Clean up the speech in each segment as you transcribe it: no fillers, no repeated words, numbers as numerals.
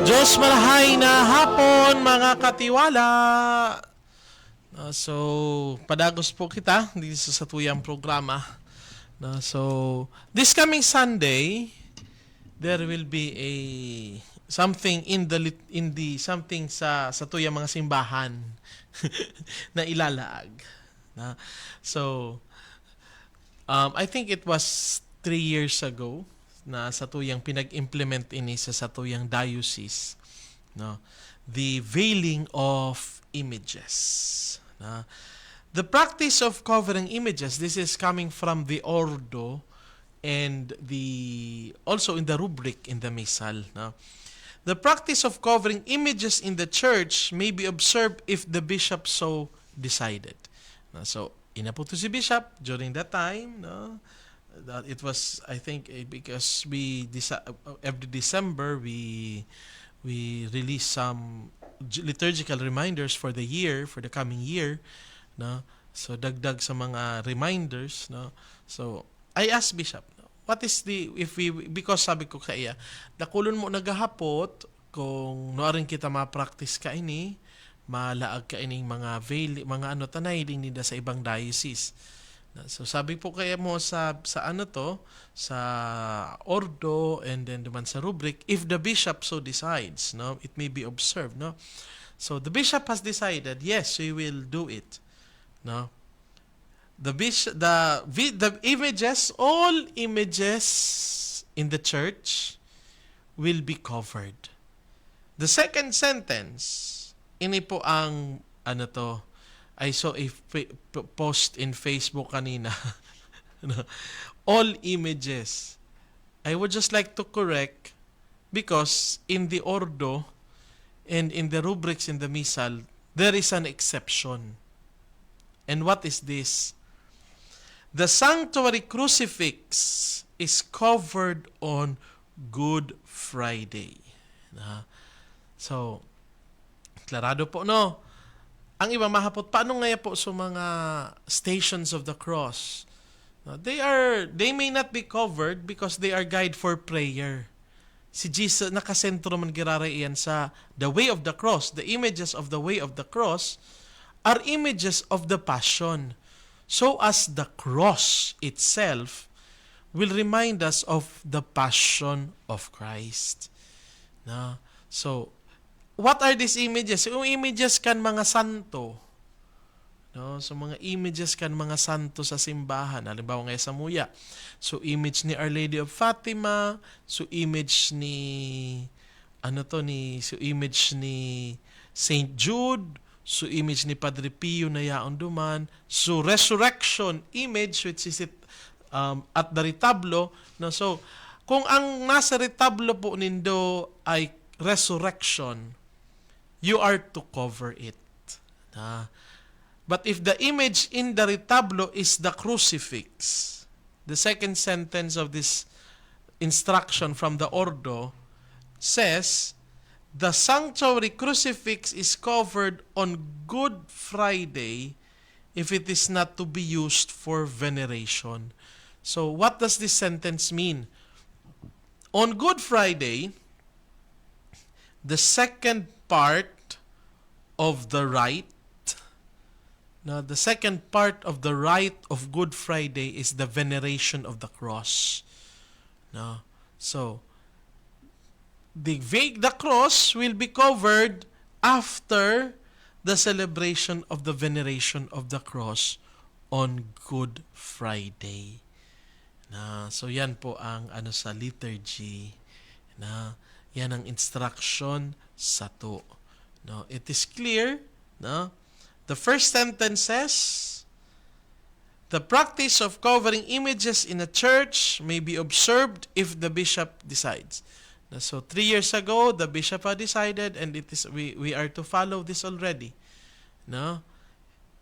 Diyos marahay na hapon mga katiwala. So, padagos po kita dito sa tuyang programa. So, this coming Sunday, there will be a something in the something sa tuyang mga simbahan na ilalaag. So, I think it was 3 years ago na sa tuyang pinag-implement ini sa tuyang diocese, no, the veiling of images. The practice of covering images, this is coming from the Ordo and also in the rubric in the Missal. No? The practice of covering images in the church may be observed if the bishop so decided. So, inaputo si bishop during that time, no? That it was, I think, because every December we release some liturgical reminders for the coming year, no? So dagdag sa mga reminders, no? So I asked bishop, no? What is because sabi ko kaya dakulon mo nagahapot kung noaring kita ma-practice ka ini, malaag ka ining mga mga tanay din nida sa ibang diocese. So sabi po kaya mo sa Ordo and then naman sa rubric, if the bishop so decides, no, it may be observed, no. So the bishop has decided, yes, we will do it, no. The images, all images in the church will be covered. The second sentence, ini po ang I saw a post in Facebook kanina. All images. I would just like to correct because in the Ordo and in the rubrics in the Missal, there is an exception. And what is this? The sanctuary crucifix is covered on Good Friday. So, klarado po, no? Ang iba mahapot, paano nga po sa mga stations of the cross? They may not be covered because they are guide for prayer. Si Jesus, nakasentro man giraraiyan sa the way of the cross. The images of the way of the cross are images of the passion. So as the cross itself will remind us of the passion of Christ. So, what are these images? Yung images kan mga santo. No? So mga images kan mga santo sa simbahan. Halimbawa ngayon sa Muya. So image ni Our Lady of Fatima, so image ni Saint Jude, so image ni Padre Pio na yaon duman, so resurrection image which is at the retablo. No? So kung ang nasa retablo po nindo ay resurrection, you are to cover it. But if the image in the retablo is the crucifix, the second sentence of this instruction from the Ordo says, the sanctuary crucifix is covered on Good Friday if it is not to be used for veneration. So what does this sentence mean? On Good Friday, the second part of the rite, the second part of the rite of Good Friday is the veneration of the cross. So, the cross will be covered after the celebration of the veneration of the cross on Good Friday. So, yan po ang sa liturgy. Yan ang instruction sa to. It is clear, the first sentence says, the practice of covering images in a church may be observed if the bishop decides. So 3 years ago, the bishop had decided, and it is we are to follow this already.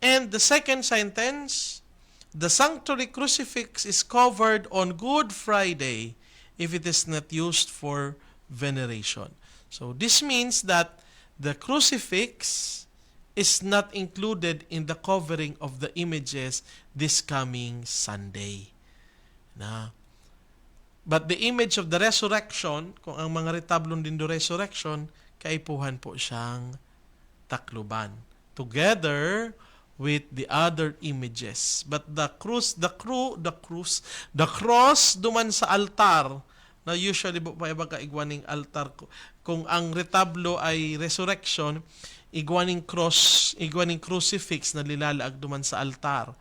And the second sentence, the sanctuary crucifix is covered on Good Friday if it is not used for veneration. So this means that the crucifix is not included in the covering of the images this coming Sunday. But the image of the resurrection, kung ang mga retablong din do resurrection, kaipuhan po siyang takluban. Together with the other images. But the cross duman sa altar, na usually po pa iba kaigwaning altar, kung ang retablo ay resurrection, igwaning crucifix na lilalaag duman sa altar.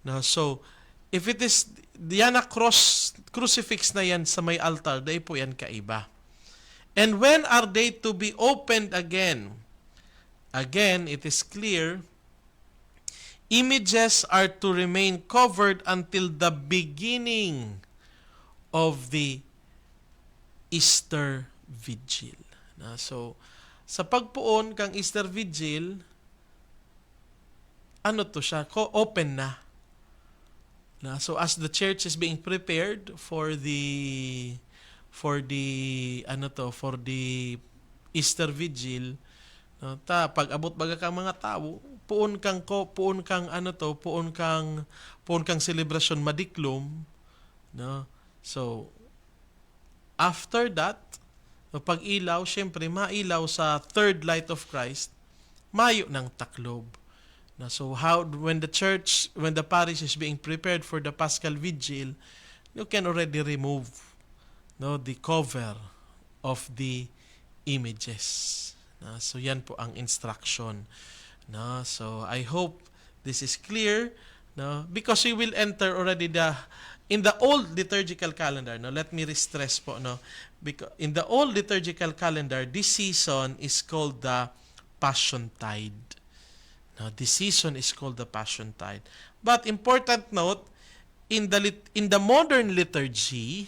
No, so if it is yan na crucifix na yan sa may altar, dahil po yan kaiba. And when are they to be opened again? Again, it is clear, images are to remain covered until the beginning of the Easter Vigil. So, sa pagpuon kang Easter Vigil, ano to siya? Open na. So as the church is being prepared for the Easter Vigil, no, pag abot baga ka mga tao, puon kang celebration madiklom, no. So after that, pag ilaw, syempre mailaw sa third light of Christ, mayo ng taklob. So when the parish is being prepared for the Paschal Vigil, you can already remove, no, the cover of the images. So yan po ang instruction. So I hope this is clear, no, because we will enter already in the old liturgical calendar. No, let me stress po, no, because in the old liturgical calendar, this season is called the Passiontide. Now, this season is called the Passiontide. But important note, in the modern liturgy,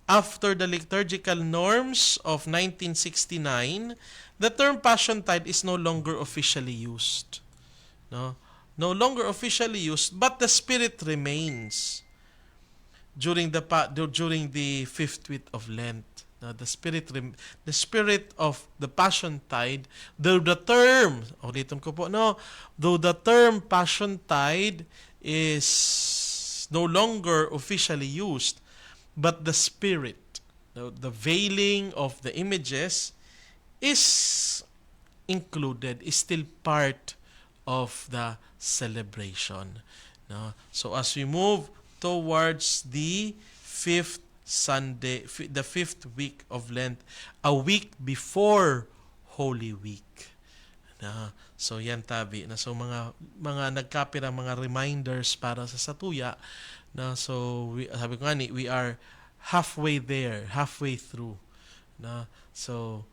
after the liturgical norms of 1969, the term Passiontide is no longer officially used. No longer officially used, but the spirit remains during the fifth week of Lent. The spirit of the Passiontide, though the term Passiontide is no longer officially used, but the spirit, the veiling of the images is included, is still part of the celebration. So as we move towards the fifth Sunday, the fifth week of Lent, a week before Holy Week. So yan tabi na, so mga nagkapira mga reminders para sa satuya na, so sabi ko nga ni, we are halfway through. So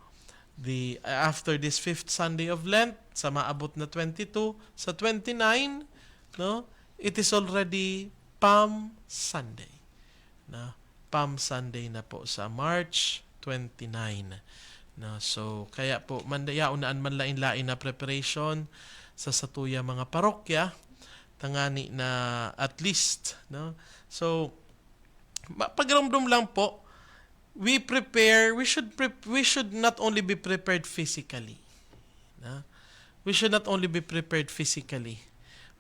after this fifth Sunday of Lent, sa maabot na 22, sa 29, no, it is already Palm Sunday. Palm Sunday na po sa March 29. So kaya po yaunaan man lain-lain na preparation sa satuya mga parokya, tangani na at least, no. So pagramdam lang po, we should not only be prepared physically. We should not only be prepared physically,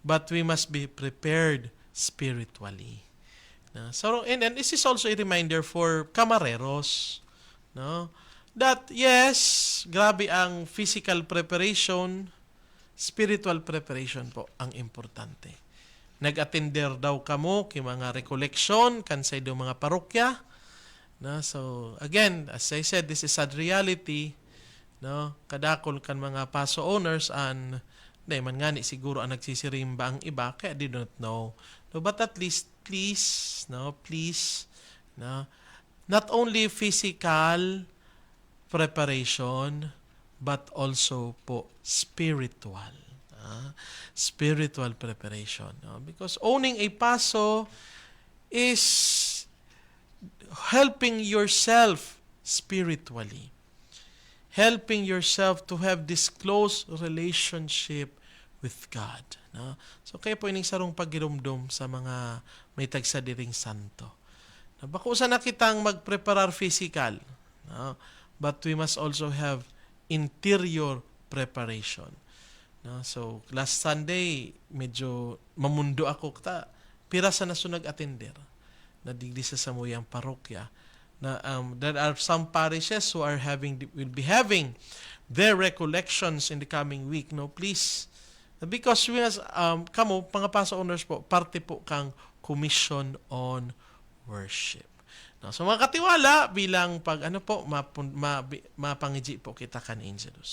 but we must be prepared spiritually. So, and this is also a reminder for camareros, no, that yes, grabe ang physical preparation, spiritual preparation po ang importante. Nag-attender daw kamo kay mga recollection kansay do mga parokya. So again, as I said, this is sad reality, no, kadakol kan mga paso owners and man ngani siguro ang nagsisirimba ang iba kaya they don't know. No, but at least please, not only physical preparation, but also po spiritual. Spiritual preparation. Because owning a paso is helping yourself spiritually. Helping yourself to have this close relationship with God. So kaya po ining sarong pagirumdum sa mga may tagsadiring santo. Bako sa nakitang magpreparar physical, but we must also have interior preparation. So last Sunday medyo mamundo ako pira sa nasunag attender. na digdi sa samuyang parokya. Na there are some parishes who are will be having their recollections in the coming week. No, please. Because we as kamo mga paso owners po, parte po kang Commission on Worship. No, so mga katiwala bilang pag ano po mapangiji po kita kan Angelus.